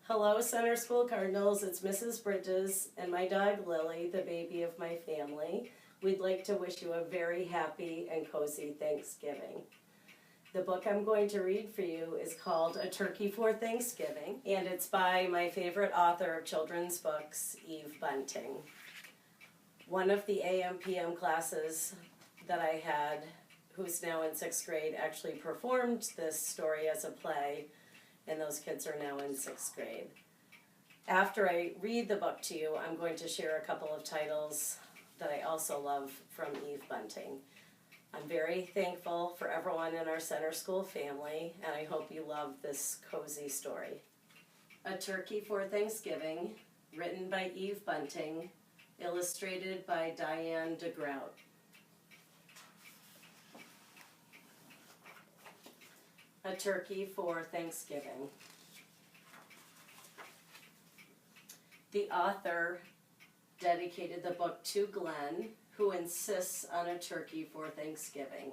Hello, Center School Cardinals. It's Mrs. Brydges and my dog Lily, the baby of my family. We'd like to wish you a very happy and cozy Thanksgiving. The book I'm going to read for you is called A Turkey for Thanksgiving, and it's by my favorite author of children's books, Eve Bunting. One of the AM/PM classes that I had, who's now in 6th grade, actually performed this story as a play, and those kids are now in 6th grade. After I read the book to you, I'm going to share a couple of titles that I also love from Eve Bunting. I'm very thankful for everyone in our Center School family, and I hope you love this cozy story. A Turkey for Thanksgiving, written by Eve Bunting, illustrated by Diane DeGrout. A Turkey for Thanksgiving. The author dedicated the book to Glenn, who insists on a turkey for Thanksgiving.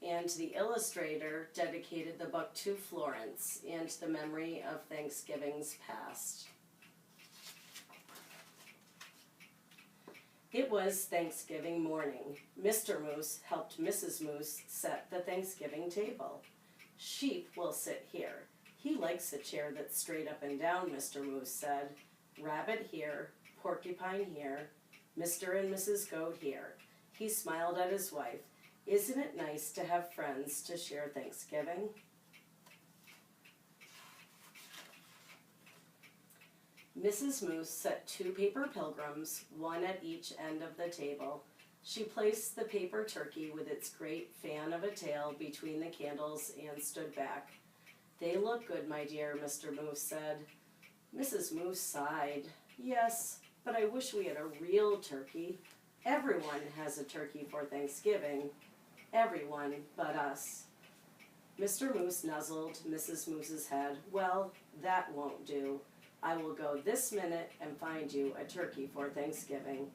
And the illustrator dedicated the book to Florence and the memory of Thanksgivings past. It was Thanksgiving morning. Mr. Moose helped Mrs. Moose set the Thanksgiving table. Sheep will sit here. He likes a chair that's straight up and down, Mr. Moose said. Rabbit here, Porcupine here, Mr. and Mrs. Goat here. He smiled at his wife. Isn't it nice to have friends to share Thanksgiving? Mrs. Moose set 2 paper pilgrims, one at each end of the table. She placed the paper turkey with its great fan of a tail between the candles and stood back. They look good, my dear, Mr. Moose said. Mrs. Moose sighed. Yes, but I wish we had a real turkey. Everyone has a turkey for Thanksgiving. Everyone but us. Mr. Moose nuzzled Mrs. Moose's head. Well, that won't do. I will go this minute and find you a turkey for Thanksgiving.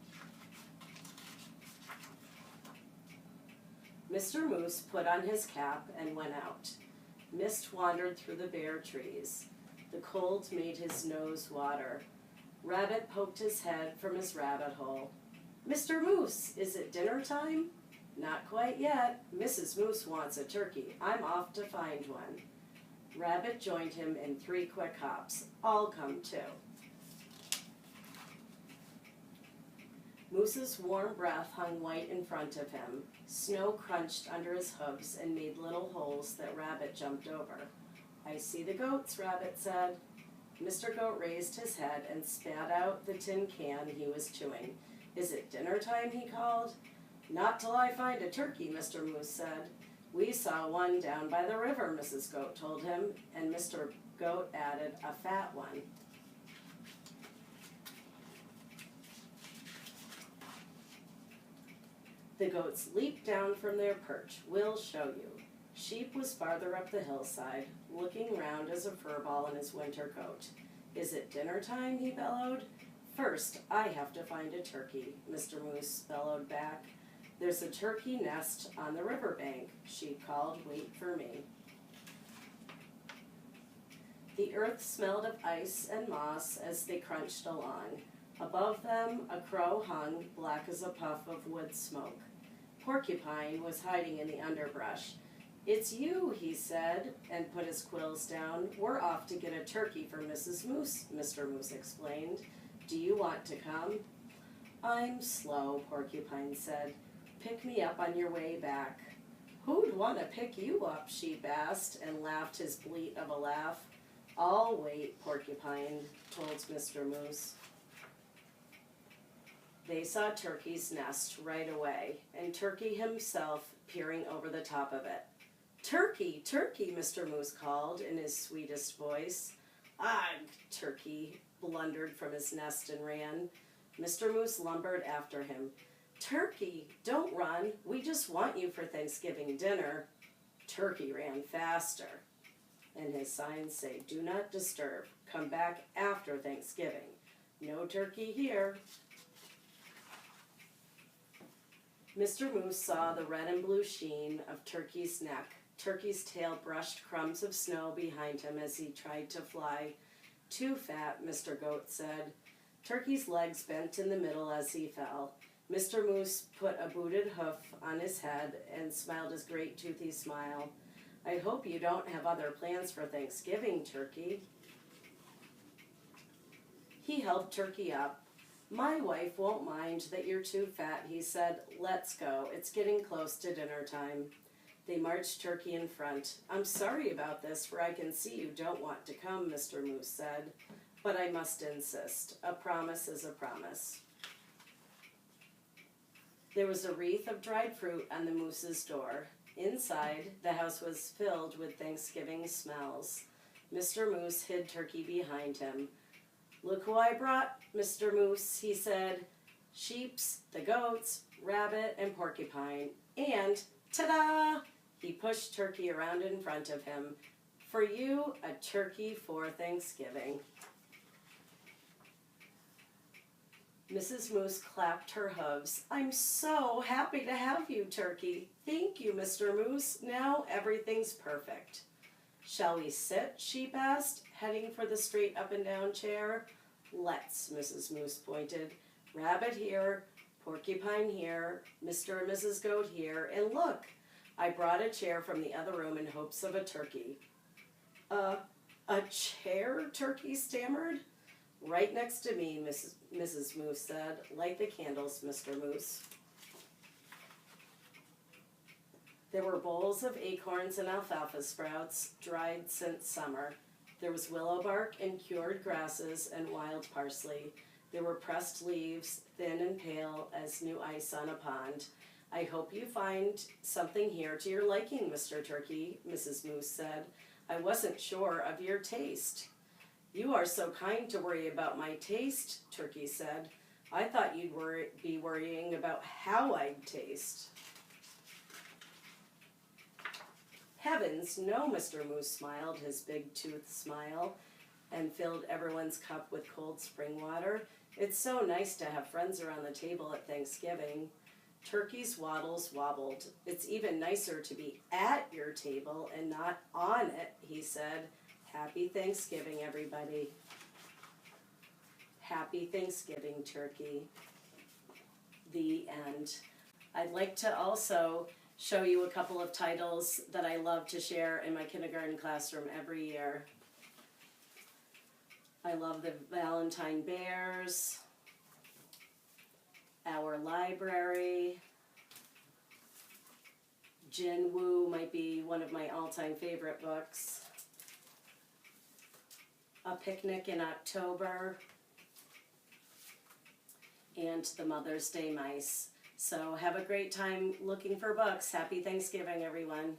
Mr. Moose put on his cap and went out. Mist wandered through the bare trees. The cold made his nose water. Rabbit poked his head from his rabbit hole. Mr. Moose, is it dinner time? Not quite yet. Mrs. Moose wants a turkey. I'm off to find one. Rabbit joined him in 3 quick hops. I'll come too. Moose's warm breath hung white in front of him. Snow crunched under his hooves and made little holes that Rabbit jumped over. I see the goats, Rabbit said. Mr. Goat raised his head and spat out the tin can he was chewing. Is it dinner time, he called. Not till I find a turkey, Mr. Moose said. We saw one down by the river, Mrs. Goat told him, and Mr. Goat added, a fat one. The goats leaped down from their perch. We'll show you. Sheep was farther up the hillside, looking round as a furball in his winter coat. Is it dinner time, he bellowed. First, I have to find a turkey, Mr. Moose bellowed back. There's a turkey nest on the riverbank, Sheep called. Wait for me. The earth smelled of ice and moss as they crunched along. Above them, a crow hung, black as a puff of wood smoke. Porcupine was hiding in the underbrush. It's you, he said, and put his quills down. We're off to get a turkey for Mrs. Moose, Mr. Moose explained. Do you want to come? I'm slow, Porcupine said. Pick me up on your way back. Who'd want to pick you up, Sheep asked, and laughed his bleat of a laugh. I'll wait, Porcupine told Mr. Moose. They saw Turkey's nest right away, and Turkey himself peering over the top of it. Turkey, Turkey, Mr. Moose called in his sweetest voice. Ugh, Turkey blundered from his nest and ran. Mr. Moose lumbered after him. Turkey, don't run. We just want you for Thanksgiving dinner. Turkey ran faster. And his signs say, do not disturb. Come back after Thanksgiving. No turkey here. Mr. Moose saw the red and blue sheen of Turkey's neck. Turkey's tail brushed crumbs of snow behind him as he tried to fly. Too fat, Mr. Goat said. Turkey's legs bent in the middle as he fell. Mr. Moose put a booted hoof on his head and smiled his great toothy smile. I hope you don't have other plans for Thanksgiving, Turkey. He helped Turkey up. My wife won't mind that you're too fat, he said. Let's go. It's getting close to dinner time. They marched Turkey in front. I'm sorry about this, for I can see you don't want to come, Mr. Moose said. But I must insist. A promise is a promise. There was a wreath of dried fruit on the moose's door. Inside, the house was filled with Thanksgiving smells. Mr. Moose hid Turkey behind him. Look who I brought, Mr. Moose, he said. Sheeps, the goats, rabbit, and porcupine. And, ta-da! He pushed Turkey around in front of him. For you, a turkey for Thanksgiving. Mrs. Moose clapped her hooves. I'm so happy to have you, Turkey. Thank you, Mr. Moose. Now everything's perfect. Shall we sit? Sheep asked, heading for the straight up and down chair. Let's, Mrs. Moose pointed. Rabbit here, porcupine here, Mr. and Mrs. Goat here, and look, I brought a chair from the other room in hopes of a turkey. A chair? Turkey stammered. Right next to me, Mrs. Moose said. Light the candles, Mr. Moose. There were bowls of acorns and alfalfa sprouts, dried since summer. There was willow bark and cured grasses and wild parsley. There were pressed leaves, thin and pale as new ice on a pond. I hope you find something here to your liking, Mr. Turkey, Mrs. Moose said. I wasn't sure of your taste. You are so kind to worry about my taste, Turkey said. I thought you'd be worrying about how I'd taste. Heavens, no, Mr. Moose smiled, his big tooth smile, and filled everyone's cup with cold spring water. It's so nice to have friends around the table at Thanksgiving. Turkey's waddles wobbled. It's even nicer to be at your table and not on it, he said. Happy Thanksgiving, everybody. Happy Thanksgiving, Turkey. The end. I'd like to also show you a couple of titles that I love to share in my kindergarten classroom every year. I love the Valentine Bears, Our Library, Jin Woo might be one of my all-time favorite books, A Picnic in October, and The Mother's Day Mice. So have a great time looking for books. Happy Thanksgiving, everyone.